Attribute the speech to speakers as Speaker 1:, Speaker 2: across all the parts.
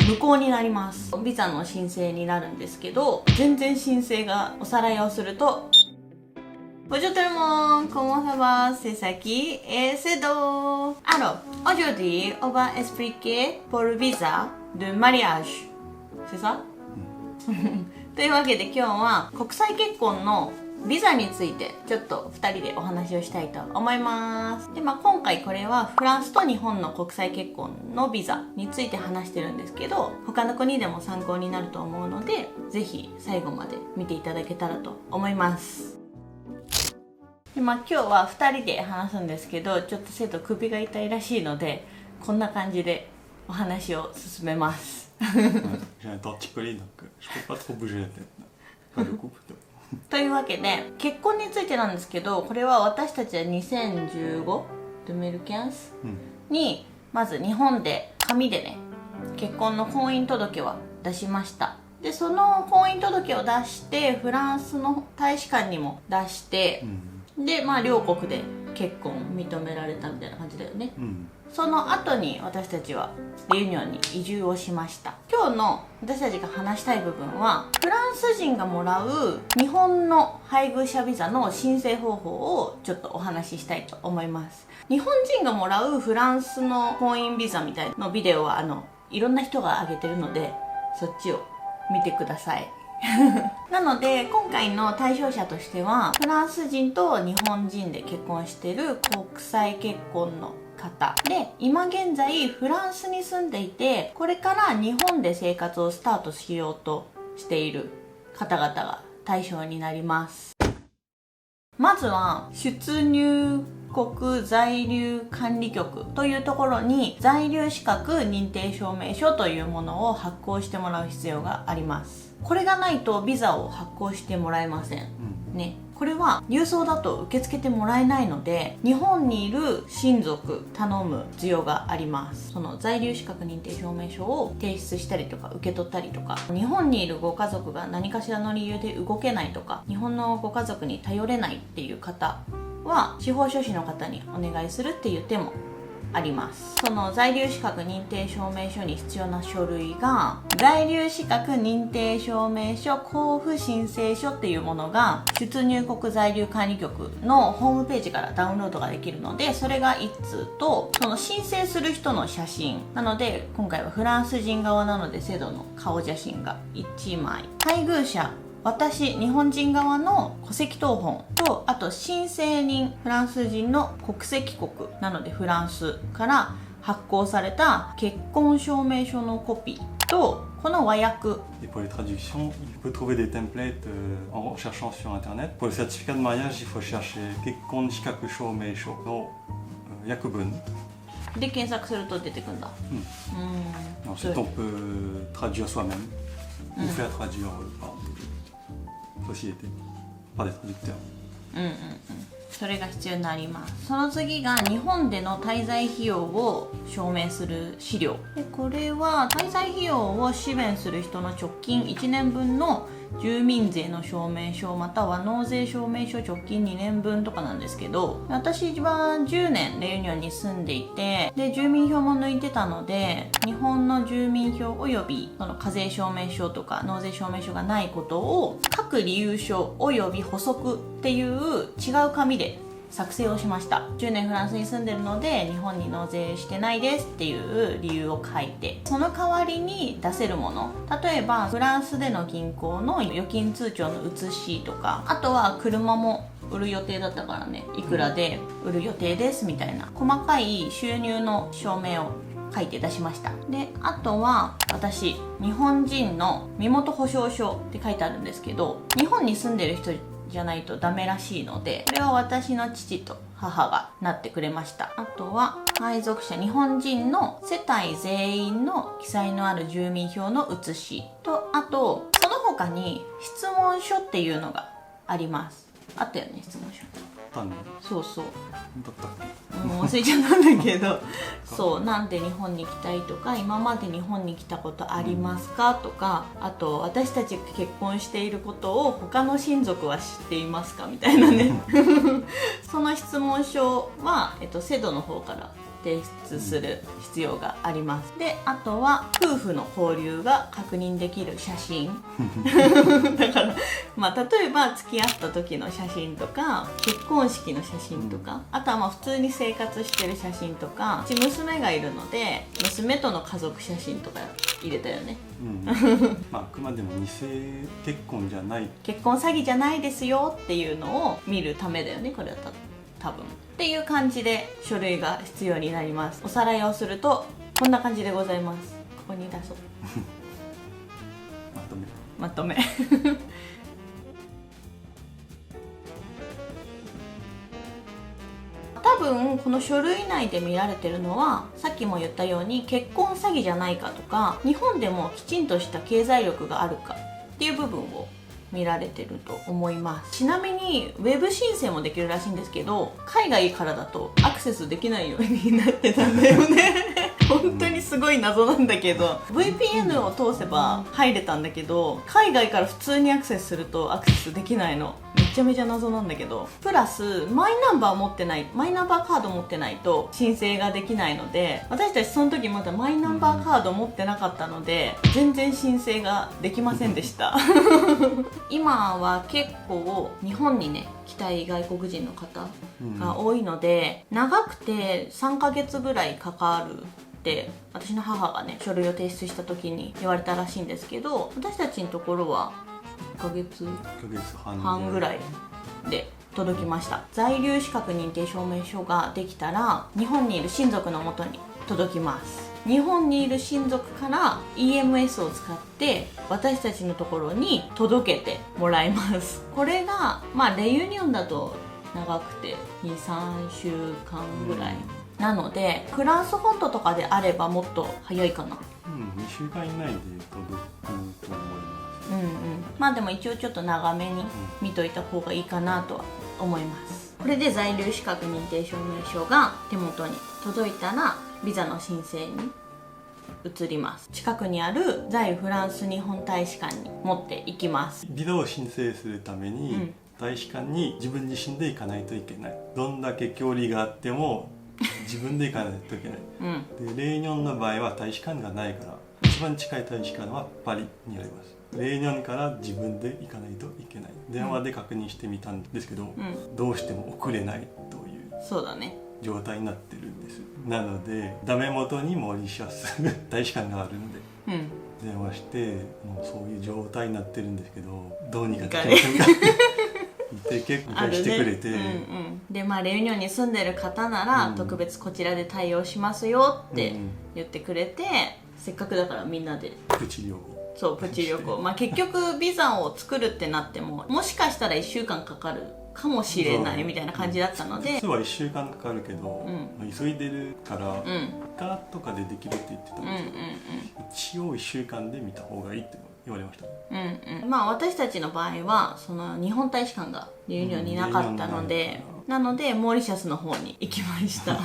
Speaker 1: 無効になります。ビザの申請になるんですけど、全然申請がおさらいをすると、Bonjour tout le monde, comment ça va? C'est Saki et c'est Do. Alors, aujourd'hui, on va expliquer pour le visa de mariage. C'est ça? というわけで今日は国際結婚のビザについてちょっと2人でお話をしたいと思います。で、今回これはフランスと日本の国際結婚のビザについて話してるんですけど、他の国でも参考になると思うので、ぜひ最後まで見ていただけたらと思います。で、今日は2人で話すんですけど、ちょっと生徒首が痛いらしいので、こんな感じでお話を進めます。
Speaker 2: J'ai un torticolis, donc je peux pas trop bouger la tête. Pas le coup plutôt.
Speaker 1: というわけで、結婚についてなんですけど、これは私たちは2015にまず日本で紙でね、結婚の婚姻届は出しました。で、その婚姻届を出してフランスの大使館にも出して、で、両国で結婚認められたみたいな感じだよね。その後に私たちはレユニョンに移住をしました。今日の私たちが話したい部分は、フランス人がもらう日本の配偶者ビザの申請方法をちょっとお話ししたいと思います。日本人がもらうフランスの婚姻ビザみたいなビデオはいろんな人が上げてるので、そっちを見てください。なので今回の対象者としては、フランス人と日本人で結婚している国際結婚の方で、今現在フランスに住んでいて、これから日本で生活をスタートしようとしている方々が対象になります。まずは出入国在留管理局というところに在留資格認定証明書というものを発行してもらう必要があります。これがないとビザを発行してもらえません、ね。これは郵送だと受け付けてもらえないので、日本にいる親族頼む必要があります。その在留資格認定証明書を提出したりとか受け取ったりとか、日本にいるご家族が何かしらの理由で動けないとか、日本のご家族に頼れないっていう方は司法書士の方にお願いするっていう手もあります。その在留資格認定証明書に必要な書類が、在留資格認定証明書交付申請書っていうものが出入国在留管理局のホームページからダウンロードができるので、それが1通と、その申請する人の写真なので、今回はフランス人側なので制度の顔写真が1枚、配偶者私日本人側の戸籍謄本と、あと申請人フランス人の国籍国なのでフランスから発行された結婚証明書のコピーと、この和訳。
Speaker 2: Et pour les traductions, il faut trouver des templates en cherchant sur internet. Pour le certificat de mariage, il faut chercher 結婚資格証明書の訳文
Speaker 1: で検索すると出てくるんだ。
Speaker 2: Ensuite, on peut traduire soi-même ou faire traduire par société, par des traducteurs.
Speaker 1: それが必要になります。その次が日本での滞在費用を証明する資料で、これは滞在費用を支援する人の直近1年分の住民税の証明書または納税証明書直近2年分とかなんですけど、私は10年レユニョンに住んでいて、で住民票も抜いてたので、日本の住民票およびその課税証明書とか納税証明書がないことを各理由書および補足っていう違う紙で作成をしました。10年フランスに住んでるので日本に納税してないですっていう理由を書いて、その代わりに出せるもの、例えばフランスでの銀行の預金通帳の写しとか、あとは車も売る予定だったからね、いくらで売る予定ですみたいな細かい収入の証明を書いて出しました。で、あとは私日本人の身元保証書って書いてあるんですけど、日本に住んでる人じゃないとダメらしいので、これは私の父と母がなってくれました。あとは配属者日本人の世帯全員の記載のある住民票の写しと、あとその他に質問書っていうのがあります。あったよね、質問書。そうそう、もう忘れちゃったんだけどそう、なんで日本に来たいとか、今まで日本に来たことありますかとか、あと私たちが結婚していることを他の親族は知っていますかみたいなねその質問書は、セドの方から提出する必要があります。であとは夫婦の交流が確認できる写真だから、例えば付き合った時の写真とか結婚式の写真とか、あとは普通に生活してる写真とか、うち娘がいるので娘との家族写真とか入れたよね。
Speaker 2: あくまでも偽結婚じゃない、
Speaker 1: 結婚詐欺じゃないですよっていうのを見るためだよね、これは多分っていう感じで書類が必要になります。おさらいをするとこんな感じでございます。ここに出そうまとめ多分この書類内で見られてるのは、さっきも言ったように結婚詐欺じゃないかとか、日本でもきちんとした経済力があるかっていう部分を見られてると思います。ちなみにウェブ申請もできるらしいんですけど、海外からだとアクセスできないようになってたんだよね本当にすごい謎なんだけど、 VPN を通せば入れたんだけど、海外から普通にアクセスするとアクセスできないの。めちゃめちゃ謎なんだけど、プラスマイナンバーカード持ってないと申請ができないので、私たちその時まだマイナンバーカード持ってなかったので全然申請ができませんでした今は結構日本にね来たい外国人の方が多いので、長くて3ヶ月ぐらいかかるって私の母がね書類を提出した時に言われたらしいんですけど、私たちのところは1ヶ月半ぐらいで届きました。在留資格認定証明書ができたら日本にいる親族のもとに届きます。日本にいる親族から EMS を使って私たちのところに届けてもらいます。これがレユニオンだと長くて 2,3 週間ぐらいなので、フランス本土とかであればもっと早いかな。
Speaker 2: 2週間以内で届くと思い
Speaker 1: ます。でも一応ちょっと長めに見といた方がいいかなとは思います。これで在留資格認定証明書が手元に届いたらビザの申請に移ります。近くにある在フランス日本大使館に持っていきます。
Speaker 2: ビザを申請するために、大使館に自分自身で行かないといけない。どんだけ距離があっても自分で行かないといけない、でレユニョンの場合は大使館がないから、一番近い大使館はパリにあります。レユニョンから自分で行かないといけない。電話で確認してみたんですけど、どうしても送れないという状態になってるんです。なのでダメ元にモーリシャス大使館があるので、電話してもうそういう状態になってるんですけど、どうにかできませんかで結構してくれて、
Speaker 1: でレユニョンに住んでる方なら、特別こちらで対応しますよって言ってくれて、せっかくだからみんなで
Speaker 2: プチ旅行
Speaker 1: プチ旅行結局ビザを作るってなってももしかしたら1週間かかるかもしれないみたいな感じだったので、
Speaker 2: 実は1週間かかるけど、急いでるからカーとかでできるって言ってたんですけど、一応1週間で見た方がいいって言われました。
Speaker 1: 私たちの場合はその日本大使館がレユニョンになかったので、なのでモーリシャスの方に行きました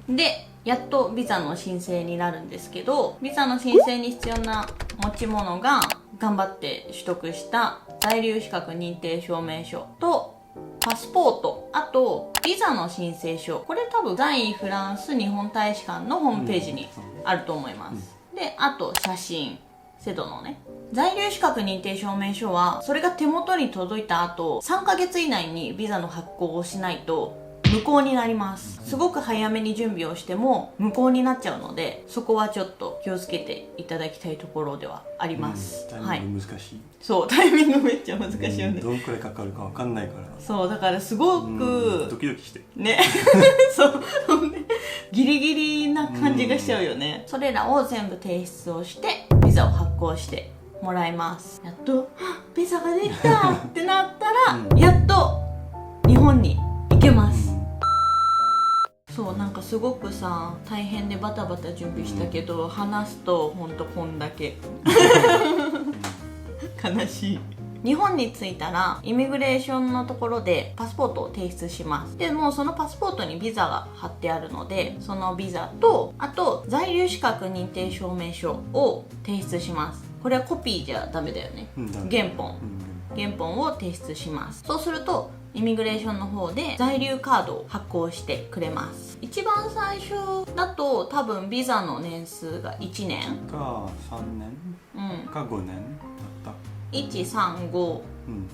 Speaker 1: でやっとビザの申請になるんですけど、ビザの申請に必要な持ち物が頑張って取得した在留資格認定証明書とパスポート、あとビザの申請書、これ多分在フランス日本大使館のホームページにあると思います。であと写真、セドのね在留資格認定証明書はそれが手元に届いた後3ヶ月以内にビザの発行をしないと無効になります。すごく早めに準備をしても無効になっちゃうので、そこはちょっと気をつけていただきたいところではあります。
Speaker 2: タイミング難しい。
Speaker 1: そうタイミングめっちゃ難しいよね。
Speaker 2: どんくらいかかるかわかんないから。
Speaker 1: そうだからすごく
Speaker 2: ドキドキして
Speaker 1: ねそうギリギリな感じがしちゃうよね。それらを全部提出をしてビザを発行してもらいます。やっとビザができたってなったら、やっと日本に行けます。そうなんかすごくさ大変でバタバタ準備したけど、話すとほんとこんだけ悲しい。日本に着いたらイミグレーションのところでパスポートを提出します。でもうそのパスポートにビザが貼ってあるので、そのビザとあと在留資格認定証明書を提出します。これはコピーじゃダメだよね、原本を提出します。そうするとイミグレーションの方で在留カードを発行してくれます。一番最初だと多分ビザの年数が1年
Speaker 2: か3年、か5年だった。
Speaker 1: 135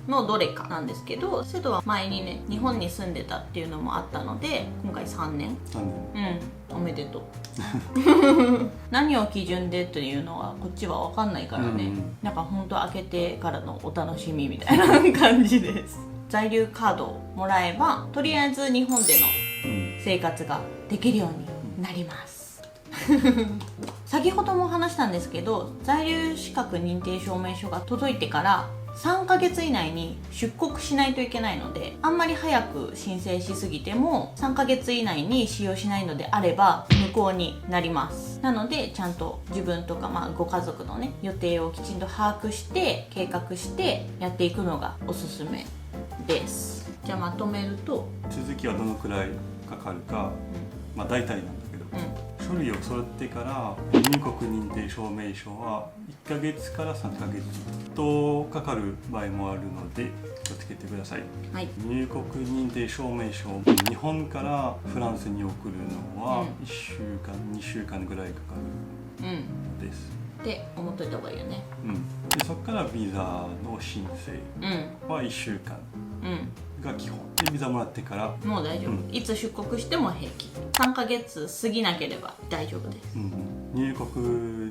Speaker 1: のどれかなんですけど、セドは前にね日本に住んでたっていうのもあったので、今回3年。おめでとう。何を基準でというのはこっちは分かんないからね、なんか本当開けてからのお楽しみみたいな感じです。在留カードをもらえばとりあえず日本での生活ができるようになります。先ほども話したんですけど、在留資格認定証明書が届いてから3ヶ月以内に出国しないといけないので、あんまり早く申請しすぎても3ヶ月以内に使用しないのであれば無効になります。なのでちゃんと自分とか、ご家族のね予定をきちんと把握して計画してやっていくのがおすすめです。じゃあまとめると、
Speaker 2: 続きはどのくらいかかるか、大体なんだけど、書類を揃ってから入国認定証明書は1ヶ月から3ヶ月とかかる場合もあるので気をつけてください。入国認定証明書を日本からフランスに送るのは1週間2週間ぐらいかかるのです。
Speaker 1: って思っといた方がいいよね。
Speaker 2: でそこからビザの申請は1週間が基本で、ビザもらってから
Speaker 1: もう大丈夫、いつ出国しても平気。3ヶ月過ぎなければ大丈夫です。
Speaker 2: 入国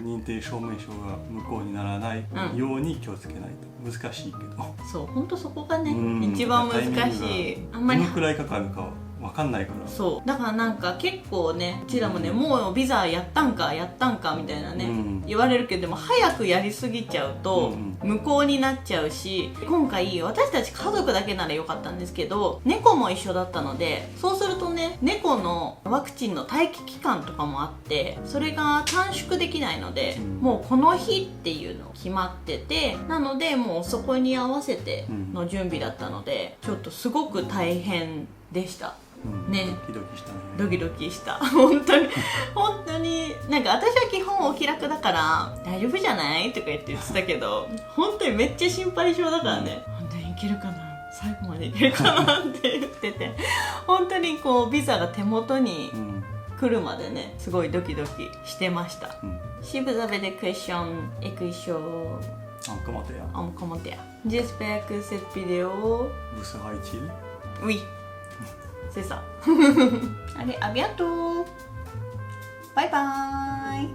Speaker 2: 認定証明書が無効にならないように気をつけないと。難しいけど、
Speaker 1: そう、ほんとそこがね一番難しい。あんまり
Speaker 2: どのくらいかかるか分かんないから。
Speaker 1: そうだからなんか結構ね、うちらもね、もうビザやったんかみたいなね、言われるけど、でも早くやりすぎちゃうと無効になっちゃうし、今回私たち家族だけならよかったんですけど、猫も一緒だったので、そうするとね、猫のワクチンの待機期間とかもあって、それが短縮できないので、もうこの日っていうの決まってて、なのでもうそこに合わせての準備だったので、ちょっとすごく大変でしたね。
Speaker 2: ドキドキしたね。
Speaker 1: ドキドキした。本当になんか私は基本お気楽だから大丈夫じゃないとか言ってたけど、本当にめっちゃ心配性だからね、本当にいけるかな、最後までいけるかなって言ってて、本当にこうビザが手元に来るまでね、すごいドキドキしてました。Si vous avez des questions et quelque chose en commentaire. J'espère que cette vidéo
Speaker 2: vous sera utile.
Speaker 1: Oui. C'est ça. Allez, à bientôt. Bye bye.